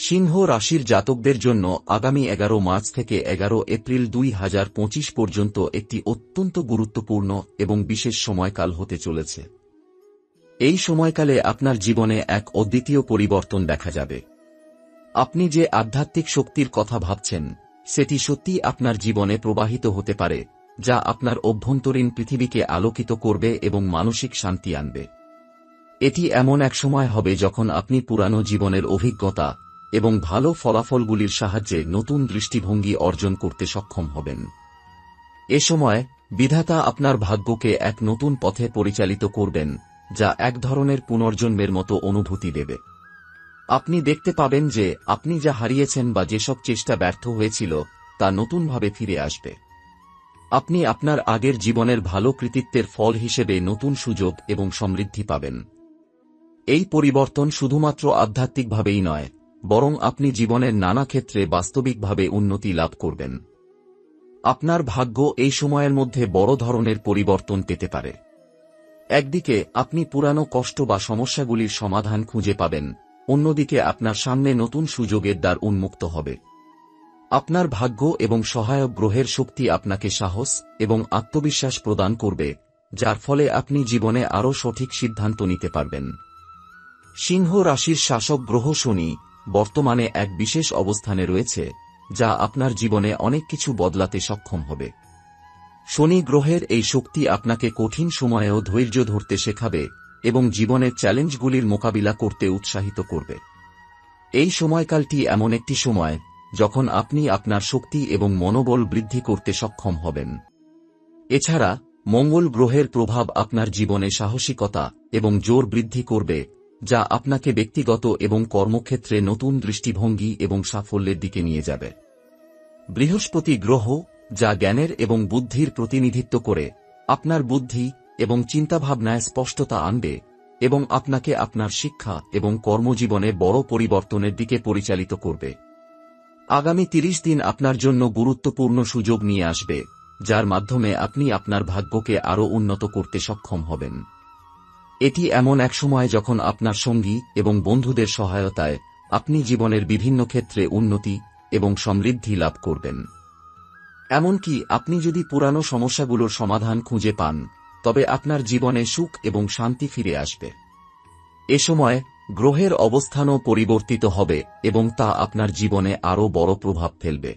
সিংহ রাশির জাতকদের জন্য আগামী 11 মার্চ থেকে 11 এপ্রিল 2025 পর্যন্ত একটি অত্যন্ত গুরুত্বপূর্ণ এবং বিশেষ সময়কাল হতে চলেছে। এই সময়কালে আপনার জীবনে এক অদ্বিতীয় পরিবর্তন দেখা যাবে। আপনি যে আধ্যাত্মিক শক্তির কথা ভাবছেন, সেটি সত্যি আপনার জীবনে প্রবাহিত হতে পারে, যা আপনার অভ্যন্তরীণ পৃথিবীকে আলোকিত করবে এবং মানসিক শান্তি আনবে। এটি এমন এক সময় হবে যখন আপনি পুরানো জীবনের অভিজ্ঞতা এবং ভালো ফলাফলগুলির সাহায্যে নতুন দৃষ্টিভঙ্গি অর্জন করতে সক্ষম হবেন। এ সময় বিধাতা আপনার ভাগ্যকে এক নতুন পথে পরিচালিত করবেন, যা এক ধরনের পুনর্জন্মের মতো অনুভূতি দেবে। আপনি দেখতে পাবেন যে আপনি যা হারিয়েছেন বা যেসব চেষ্টা ব্যর্থ হয়েছিল তা নতুনভাবে ফিরে আসবে। আপনি আপনার আগের জীবনের ভালো কৃতিত্বের ফল হিসেবে নতুন সুযোগ এবং সমৃদ্ধি পাবেন। এই পরিবর্তন শুধুমাত্র আধ্যাত্মিকভাবেই নয়, বরং আপনি জীবনের নানা ক্ষেত্রে বাস্তবিকভাবে উন্নতি লাভ করবেন। আপনার ভাগ্য এই সময়ের মধ্যে বড় ধরনের পরিবর্তন পেতে পারে। একদিকে আপনি পুরানো কষ্ট বা সমস্যাগুলির সমাধান খুঁজে পাবেন, অন্যদিকে আপনার সামনে নতুন সুযোগের দ্বার উন্মুক্ত হবে। আপনার ভাগ্য এবং সহায়ক গ্রহের শক্তি আপনাকে সাহস এবং আত্মবিশ্বাস প্রদান করবে, যার ফলে আপনি জীবনে আরও সঠিক সিদ্ধান্ত নিতে পারবেন। সিংহ রাশির শাসক গ্রহ শনি বর্তমানে এক বিশেষ অবস্থানে রয়েছে, যা আপনার জীবনে অনেক কিছু বদলাতে সক্ষম হবে। শনি গ্রহের এই শক্তি আপনাকে কঠিন সময়েও ধৈর্য ধরতে শেখাবে এবং জীবনের চ্যালেঞ্জগুলির মোকাবিলা করতে উৎসাহিত করবে। এই সময়কালটি এমন একটি সময় যখন আপনি আপনার শক্তি এবং মনোবল বৃদ্ধি করতে সক্ষম হবেন। এছাড়া মঙ্গল গ্রহের প্রভাব আপনার জীবনে সাহসিকতা এবং জোর বৃদ্ধি করবে, যা আপনাকে ব্যক্তিগত এবং কর্মক্ষেত্রে নতুন দৃষ্টিভঙ্গি এবং সাফল্যের দিকে নিয়ে যাবে। বৃহস্পতি গ্রহ, যা জ্ঞানের এবং বুদ্ধির প্রতিনিধিত্ব করে, আপনার বুদ্ধি এবং চিন্তাভাবনায় স্পষ্টতা আনবে এবং আপনাকে আপনার শিক্ষা এবং কর্মজীবনে বড় পরিবর্তনের দিকে পরিচালিত করবে। আগামী 30 দিন আপনার জন্য গুরুত্বপূর্ণ সুযোগ নিয়ে আসবে, যার মাধ্যমে আপনি আপনার ভাগ্যকে আরও উন্নত করতে সক্ষম হবেন। এটি এমন এক সময় যখন আপনার সঙ্গী এবং বন্ধুদের সহায়তায় আপনি জীবনের বিভিন্ন ক্ষেত্রে উন্নতি এবং সমৃদ্ধি লাভ করবেন। এমনকি আপনি যদি পুরানো সমস্যাগুলোর সমাধান খুঁজে পান, তবে আপনার জীবনে সুখ এবং শান্তি ফিরে আসবে। এ সময় গ্রহের অবস্থানও পরিবর্তিত হবে এবং তা আপনার জীবনে আরও বড় প্রভাব ফেলবে।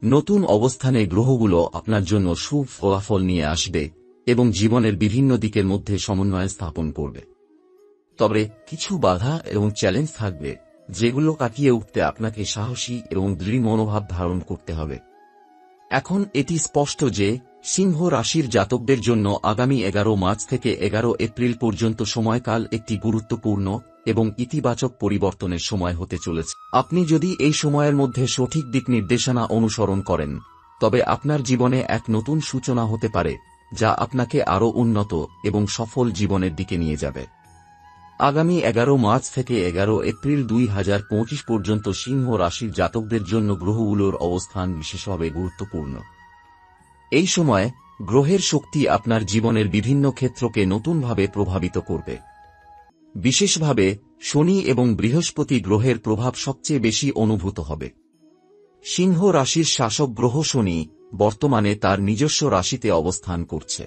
নতুন অবস্থানে গ্রহগুলো আপনার জন্য শুভ ফলাফল নিয়ে আসবে এবং জীবনের বিভিন্ন দিকের মধ্যে সমন্বয় স্থাপন করবে। তবে কিছু বাধা এবং চ্যালেঞ্জ থাকবে, যেগুলো কাটিয়ে উঠতে আপনাকে সাহসী এবং দৃঢ় মনোভাব ধারণ করতে হবে। এখন এটি স্পষ্ট যে সিংহ রাশির জাতকদের জন্য আগামী 11 মার্চ থেকে 11 এপ্রিল পর্যন্ত সময়কাল একটি গুরুত্বপূর্ণ এবং ইতিবাচক পরিবর্তনের সময় হতে চলেছে। আপনি যদি এই সময়ের মধ্যে সঠিক দিক নির্দেশনা অনুসরণ করেন, তবে আপনার জীবনে এক নতুন সূচনা হতে পারে, যা আপনাকে আরও উন্নত এবং সফল জীবনের দিকে নিয়ে যাবে। আগামী 11 মার্চ থেকে 11 এপ্রিল 2025 পর্যন্ত সিংহ রাশির জাতকদের জন্য গ্রহগুলোর অবস্থান বিশেষভাবে গুরুত্বপূর্ণ। এই সময় গ্রহের শক্তি আপনার জীবনের বিভিন্ন ক্ষেত্রকে নতুনভাবে প্রভাবিত করবে। বিশেষভাবে শনি এবং বৃহস্পতি গ্রহের প্রভাব সবচেয়ে বেশি অনুভূত হবে। সিংহ রাশির শাসক গ্রহ শনি বর্তমানে তার নিজস্ব রাশিতে অবস্থান করছে।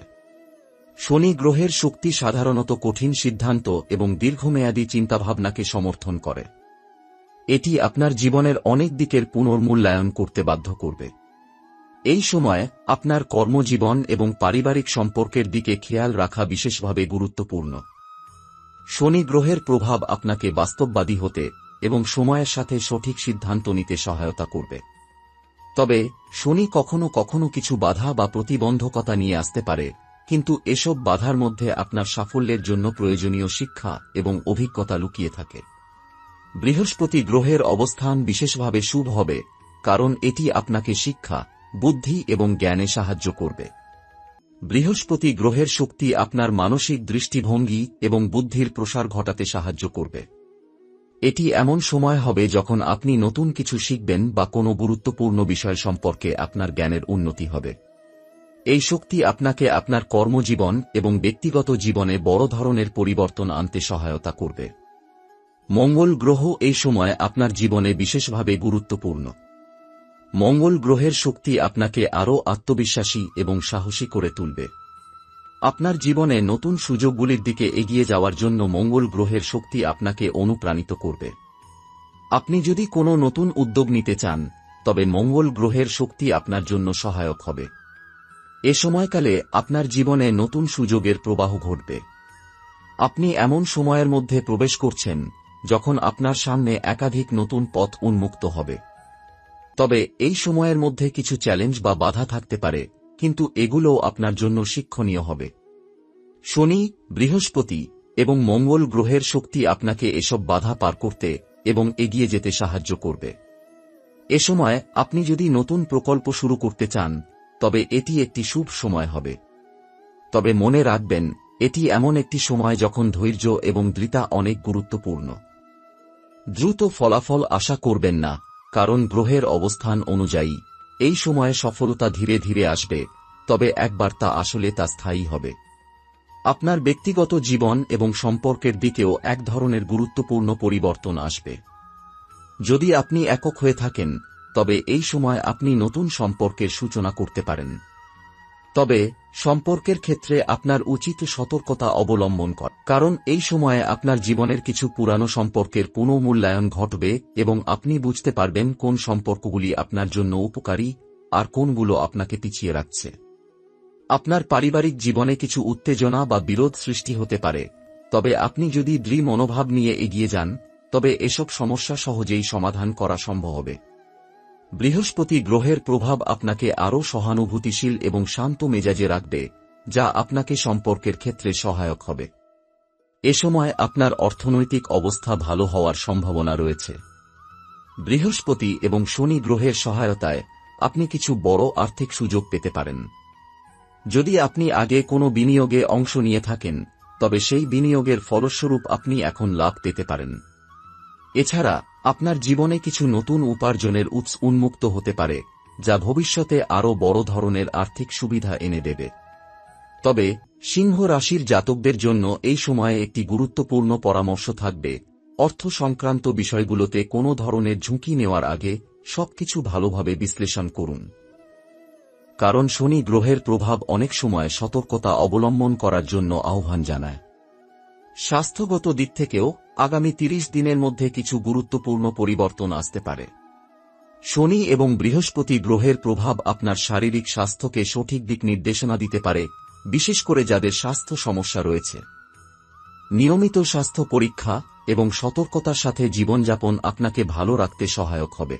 শনি গ্রহের শক্তি সাধারণত কঠিন সিদ্ধান্ত এবং দীর্ঘমেয়াদী চিন্তাভাবনাকে সমর্থন করে। এটি আপনার জীবনের অনেক দিকের পুনর্মূল্যায়ন করতে বাধ্য করবে। এই সময় আপনার কর্মজীবন এবং পারিবারিক সম্পর্কের দিকে খেয়াল রাখা বিশেষভাবে গুরুত্বপূর্ণ। শনি গ্রহের প্রভাব আপনাকে বাস্তববাদী হতে এবং সময়ের সাথে সঠিক সিদ্ধান্ত নিতে সহায়তা করবে। তবে শনি কখনো কখনো কিছু বাধা বা প্রতিবন্ধকতা নিয়ে আসতে পারে, কিন্তু এসব বাধার মধ্যে আপনার সাফল্যের জন্য প্রয়োজনীয় শিক্ষা এবং অভিজ্ঞতা লুকিয়ে থাকে। বৃহস্পতি গ্রহের অবস্থান বিশেষভাবে শুভ হবে, কারণ এটি আপনাকে শিক্ষা, বুদ্ধি এবং জ্ঞানে সাহায্য করবে। বৃহস্পতি গ্রহের শক্তি আপনার মানসিক দৃষ্টিভঙ্গি এবং বুদ্ধির প্রসার ঘটাতে সাহায্য করবে। এটি এমন সময় হবে যখন আপনি নতুন কিছু শিখবেন বা কোনো গুরুত্বপূর্ণ বিষয় সম্পর্কে আপনার জ্ঞানের উন্নতি হবে। এই শক্তি আপনাকে আপনার কর্মজীবন এবং ব্যক্তিগত জীবনে বড় ধরনের পরিবর্তন আনতে সহায়তা করবে। মঙ্গল গ্রহ এই সময় আপনার জীবনে বিশেষভাবে গুরুত্বপূর্ণ। মঙ্গল গ্রহের শক্তি আপনাকে আরও আত্মবিশ্বাসী এবং সাহসী করে তুলবে। আপনার জীবনে নতুন সুযোগগুলির দিকে এগিয়ে যাওয়ার জন্য মঙ্গল গ্রহের শক্তি আপনাকে অনুপ্রাণিত করবে। আপনি যদি কোনো নতুন উদ্যোগ নিতে চান, তবে মঙ্গল গ্রহের শক্তি আপনার জন্য সহায়ক হবে। এ সময়কালে আপনার জীবনে নতুন সুযোগের প্রবাহ ঘটবে। আপনি এমন সময়ের মধ্যে প্রবেশ করছেন যখন আপনার সামনে একাধিক নতুন পথ উন্মুক্ত হবে। তবে এই সময়ের মধ্যে কিছু চ্যালেঞ্জ বা বাধা থাকতে পারে, কিন্তু এগুলোও আপনার জন্য শিক্ষণীয় হবে। শনি, বৃহস্পতি এবং মঙ্গল গ্রহের শক্তি আপনাকে এসব বাধা পার করতে এবং এগিয়ে যেতে সাহায্য করবে। এ সময় আপনি যদি নতুন প্রকল্প শুরু করতে চান, তবে এটি একটি শুভ সময় হবে। তবে মনে রাখবেন, এটি এমন একটি সময় যখন ধৈর্য এবং দৃঢ়তা অনেক গুরুত্বপূর্ণ। দ্রুত ফলাফল আশা করবেন না, কারণ গ্রহের অবস্থান অনুযায়ী এই সময়ে সফলতা ধীরে ধীরে আসবে, তবে একবার তা স্থায়ী হবে। আপনার ব্যক্তিগত জীবন এবং সম্পর্কের দিকেও এক ধরনের গুরুত্বপূর্ণ পরিবর্তন আসবে। যদি আপনি একক হয়ে থাকেন, তবে এই সময় আপনি নতুন সম্পর্কের সূচনা করতে পারেন। তবে সম্পর্কের ক্ষেত্রে আপনার উচিত সতর্কতা অবলম্বন করা, কারণ এই সময়ে আপনার জীবনের কিছু পুরানো সম্পর্কের পুনর্মূল্যায়ন ঘটবে এবং আপনি বুঝতে পারবেন কোন সম্পর্কগুলি আপনার জন্য উপকারী আর কোনগুলো আপনাকে পিছিয়ে রাখছে। আপনার পারিবারিক জীবনে কিছু উত্তেজনা বা বিরোধ সৃষ্টি হতে পারে, তবে আপনি যদি দৃঢ় মনোভাব নিয়ে এগিয়ে যান, তবে এসব সমস্যা সহজেই সমাধান করা সম্ভব হবে। বৃহস্পতি গ্রহের প্রভাব আপনাকে আরও সহানুভূতিশীল এবং শান্ত মেজাজে রাখবে, যা আপনাকে সম্পর্কের ক্ষেত্রে সহায়ক হবে। এ সময় আপনার অর্থনৈতিক অবস্থা ভালো হওয়ার সম্ভাবনা রয়েছে। বৃহস্পতি এবং শনি গ্রহের সহায়তায় আপনি কিছু বড় আর্থিক সুযোগ পেতে পারেন। যদি আপনি আগে কোনো বিনিয়োগে অংশ নিয়ে থাকেন, তবে সেই বিনিয়োগের ফলস্বরূপ আপনি এখন লাভ পেতে পারেন। এছাড়া আপনার জীবনে কিছু নতুন উপার্জনের উৎস উন্মুক্ত হতে পারে, যা ভবিষ্যতে আরও বড় ধরনের আর্থিক সুবিধা এনে দেবে। তবে সিংহ রাশির জাতকদের জন্য এই সময়ে একটি গুরুত্বপূর্ণ পরামর্শ থাকবে। অর্থ সংক্রান্ত বিষয়গুলোতে কোনো ধরনের ঝুঁকি নেওয়ার আগে সবকিছু ভালোভাবে বিশ্লেষণ করুন, কারণ শনি গ্রহের প্রভাব অনেক সময় সতর্কতা অবলম্বন করার জন্য আহ্বান জানায়। স্বাস্থ্যগত দিক থেকেও আগামী 30 দিনের মধ্যে কিছু গুরুত্বপূর্ণ পরিবর্তন আসতে পারে। শনি এবং বৃহস্পতি গ্রহের প্রভাব আপনার শারীরিক স্বাস্থ্যকে সঠিক দিক নির্দেশনা দিতে পারে, বিশেষ করে যাদের স্বাস্থ্য সমস্যা রয়েছে। নিয়মিত স্বাস্থ্য পরীক্ষা এবং সতর্কতার সাথে জীবনযাপন আপনাকে ভালো রাখতে সহায়ক হবে।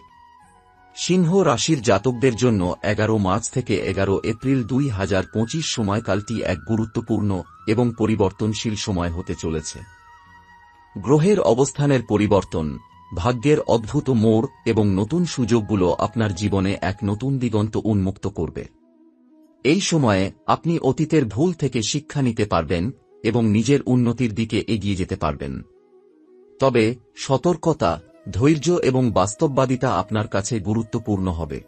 সিংহ রাশির জাতকদের জন্য 11 মার্চ থেকে 11 এপ্রিল 2025 সময়কালটি এক গুরুত্বপূর্ণ এবং পরিবর্তনশীল সময় হতে চলেছে। গ্রহের অবস্থানের পরিবর্তন, ভাগ্যের অদ্ভুত মোড় এবং নতুন সুযোগগুলো আপনার জীবনে এক নতুন দিগন্ত উন্মুক্ত করবে। এই সময়ে আপনি অতীতের ভুল থেকে শিক্ষা নিতে পারবেন এবং নিজের উন্নতির দিকে এগিয়ে যেতে পারবেন। তবে সতর্কতা, ধৈর্য এবং বাস্তববাদিতা আপনার কাছে গুরুত্বপূর্ণ হবে।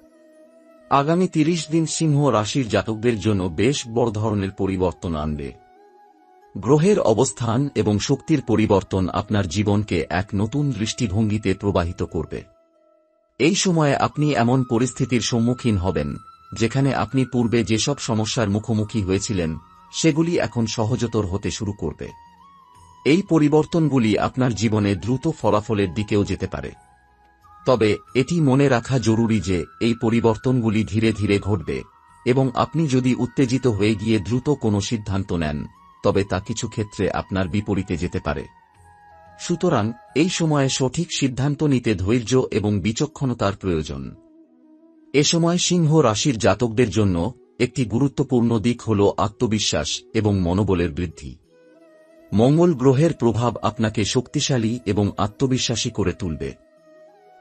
আগামী 30 দিন সিংহ রাশির জাতকদের জন্য বেশ বড় ধরনের পরিবর্তন আনবে। গ্রহের অবস্থান এবং শক্তির পরিবর্তন আপনার জীবনকে এক নতুন দৃষ্টিভঙ্গিতে প্রবাহিত করবে। এই সময়ে আপনি এমন পরিস্থিতির সম্মুখীন হবেন, যেখানে আপনি পূর্বে যেসব সমস্যার মুখোমুখি হয়েছিলেন, সেগুলি এখন সহজতর হতে শুরু করবে। এই পরিবর্তনগুলি আপনার জীবনে দ্রুত ফলাফলের দিকেও যেতে পারে। তবে এটি মনে রাখা জরুরি যে এই পরিবর্তনগুলি ধীরে ধীরে ঘটবে, এবং আপনি যদি উত্তেজিত হয়ে গিয়ে দ্রুত কোনো সিদ্ধান্ত নেন, তবে তা কিছু ক্ষেত্রে আপনার বিপরীতে যেতে পারে। সুতরাং এই সময়ে সঠিক সিদ্ধান্ত নিতে ধৈর্য এবং বিচক্ষণতার প্রয়োজন। এ সময় সিংহ রাশির জাতকদের জন্য একটি গুরুত্বপূর্ণ দিক হল আত্মবিশ্বাস এবং মনোবলের বৃদ্ধি। মঙ্গল গ্রহের প্রভাব আপনাকে শক্তিশালী এবং আত্মবিশ্বাসী করে তুলবে।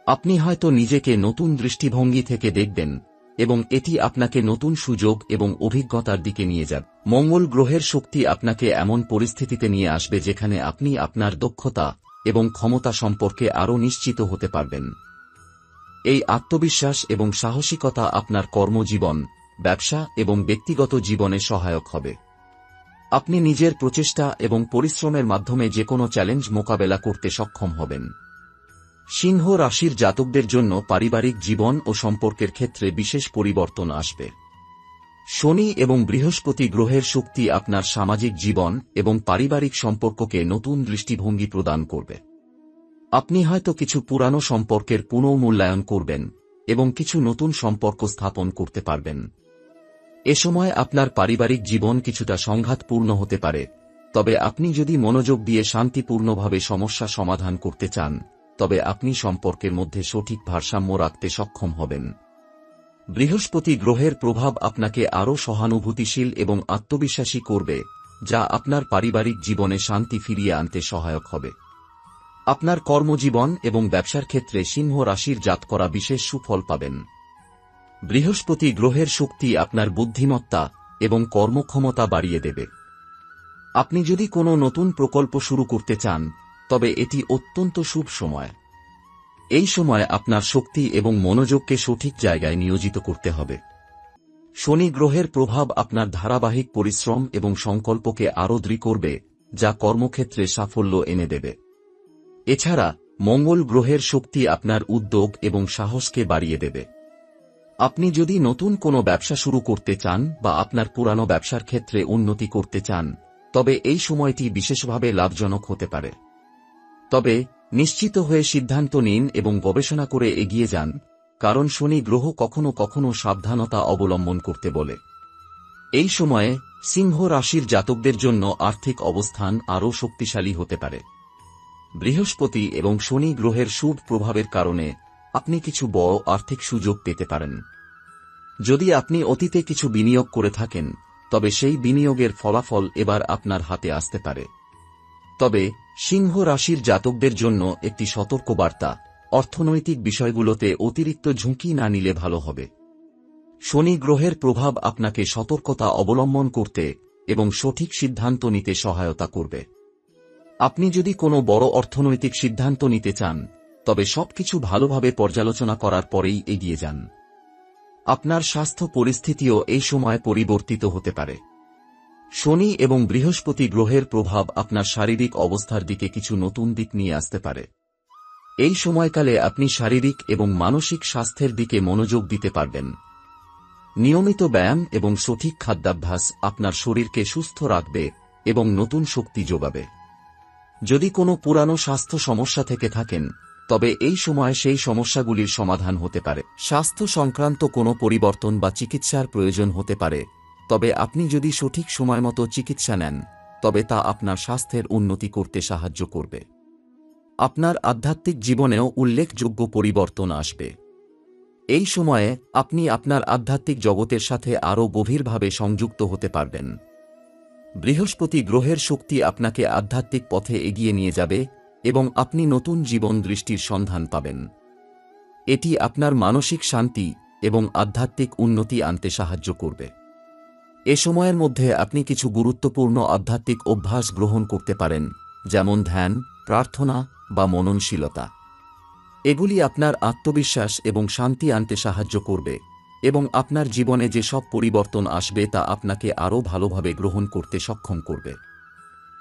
আপনি হয়তো নিজেকে নতুন দৃষ্টিভঙ্গি থেকে দেখবেন, এবং এটি আপনাকে নতুন সুযোগ এবং অভিজ্ঞতার দিকে নিয়ে যাবে। মঙ্গল গ্রহের শক্তি আপনাকে এমন পরিস্থিতিতে নিয়ে আসবে যেখানে আপনি আপনার দক্ষতা এবং ক্ষমতা সম্পর্কে আরও নিশ্চিত হতে পারবেন। এই আত্মবিশ্বাস এবং সাহসিকতা আপনার কর্মজীবন, ব্যবসা এবং ব্যক্তিগত জীবনে সহায়ক হবে। আপনি নিজের প্রচেষ্টা এবং পরিশ্রমের মাধ্যমে যেকোনো চ্যালেঞ্জ মোকাবেলা করতে সক্ষম হবেন। সিংহ রাশির জাতকদের জন্য পারিবারিক জীবন ও সম্পর্কের ক্ষেত্রে বিশেষ পরিবর্তন আসবে। শনি এবং বৃহস্পতি গ্রহের শক্তি আপনার সামাজিক জীবন এবং পারিবারিক সম্পর্ককে নতুন দৃষ্টিভঙ্গি প্রদান করবে। আপনি হয়তো কিছু পুরানো সম্পর্কের পুনর্মূল্যায়ন করবেন এবং কিছু নতুন সম্পর্ক স্থাপন করতে পারবেন। এ সময় আপনার পারিবারিক জীবন কিছুটা সংঘাতপূর্ণ হতে পারে, তবে আপনি যদি মনোযোগ দিয়ে শান্তিপূর্ণভাবে সমস্যা সমাধান করতে চান, তবে আপনি সম্পর্কের মধ্যে সঠিক ভারসাম্য রাখতে সক্ষম হবেন। বৃহস্পতি গ্রহের প্রভাব আপনাকে আরও সহানুভূতিশীল এবং আত্মবিশ্বাসী করবে, যা আপনার পারিবারিক জীবনে শান্তি ফিরিয়ে আনতে সহায়ক হবে। আপনার কর্মজীবন এবং ব্যবসার ক্ষেত্রে সিংহ রাশির জাতকরা বিশেষ সুফল পাবেন। বৃহস্পতি গ্রহের শক্তি আপনার বুদ্ধিমত্তা এবং কর্মক্ষমতা বাড়িয়ে দেবে। আপনি যদি কোনো নতুন প্রকল্প শুরু করতে চান, তবে এটি অত্যন্ত শুভ সময়। এই সময় আপনার শক্তি এবং মনোযোগকে সঠিক জায়গায় নিয়োজিত করতে হবে। শনি গ্রহের প্রভাব আপনার ধারাবাহিক পরিশ্রম এবং সংকল্পকে আরও দৃঢ় করবে, যা কর্মক্ষেত্রে সাফল্য এনে দেবে। এছাড়া মঙ্গল গ্রহের শক্তি আপনার উদ্যোগ এবং সাহসকে বাড়িয়ে দেবে। আপনি যদি নতুন কোনো ব্যবসা শুরু করতে চান বা আপনার পুরানো ব্যবসার ক্ষেত্রে উন্নতি করতে চান, তবে এই সময়টি বিশেষভাবে লাভজনক হতে পারে। তবে নিশ্চিত হয়ে সিদ্ধান্ত নিন এবং গবেষণা করে এগিয়ে যান, কারণ শনি গ্রহ কখনো কখনো সাবধানতা অবলম্বন করতে বলে। এই সময়ে সিংহ রাশির জাতকদের জন্য আর্থিক অবস্থান আরও শক্তিশালী হতে পারে। বৃহস্পতি এবং শনি গ্রহের শুভ প্রভাবের কারণে আপনি কিছু বড় আর্থিক সুযোগ পেতে পারেন। যদি আপনি অতীতে কিছু বিনিয়োগ করে থাকেন, তবে সেই বিনিয়োগের ফলাফল এবার আপনার হাতে আসতে পারে। তবে সিংহ রাশির জাতকদের জন্য একটি সতর্কবার্তা: অর্থনৈতিক বিষয়গুলোতে অতিরিক্ত ঝুঁকি না নিলে ভালো হবে। শনি গ্রহের প্রভাব আপনাকে সতর্কতা অবলম্বন করতে এবং সঠিক সিদ্ধান্ত নিতে সহায়তা করবে। আপনি যদি কোনো বড় অর্থনৈতিক সিদ্ধান্ত নিতে চান, তবে সবকিছু ভালোভাবে পর্যালোচনা করার পরেই এগিয়ে যান। আপনার স্বাস্থ্য পরিস্থিতিও এই সময় পরিবর্তিত হতে পারে। শনি এবং বৃহস্পতি গ্রহের প্রভাব আপনার শারীরিক অবস্থার দিকে কিছু নতুন দিক নিয়ে আসতে পারে। এই সময়কালে আপনি শারীরিক এবং মানসিক স্বাস্থ্যের দিকে মনোযোগ দিতে পারবেন। নিয়মিত ব্যায়াম এবং সঠিক খাদ্যাভ্যাস আপনার শরীরকে সুস্থ রাখবে এবং নতুন শক্তি যোগাবে। যদি কোনো পুরানো স্বাস্থ্য সমস্যা থেকে থাকেন, তবে এই সময় সেই সমস্যাগুলির সমাধান হতে পারে। স্বাস্থ্য সংক্রান্ত কোনো পরিবর্তন বা চিকিৎসার প্রয়োজন হতে পারে, তবে আপনি যদি সঠিক সময়মতো চিকিৎসা নেন, তবে তা আপনার স্বাস্থ্যের উন্নতি করতে সাহায্য করবে। আপনার আধ্যাত্মিক জীবনেও উল্লেখযোগ্য পরিবর্তন আসবে। এই সময়ে আপনি আপনার আধ্যাত্মিক জগতের সাথে আরও গভীরভাবে সংযুক্ত হতে পারবেন। বৃহস্পতি গ্রহের শক্তি আপনাকে আধ্যাত্মিক পথে এগিয়ে নিয়ে যাবে এবং আপনি নতুন জীবন দৃষ্টির সন্ধান পাবেন। এটি আপনার মানসিক শান্তি এবং আধ্যাত্মিক উন্নতি আনতে সাহায্য করবে। এ সময়ের মধ্যে আপনি কিছু গুরুত্বপূর্ণ আধ্যাত্মিক অভ্যাস গ্রহণ করতে পারেন, যেমন ধ্যান, প্রার্থনা বা মননশীলতা। এগুলি আপনার আত্মবিশ্বাস এবং শান্তি আনতে সাহায্য করবে এবং আপনার জীবনে যে সব পরিবর্তন আসবে তা আপনাকে আরও ভালোভাবে গ্রহণ করতে সক্ষম করবে।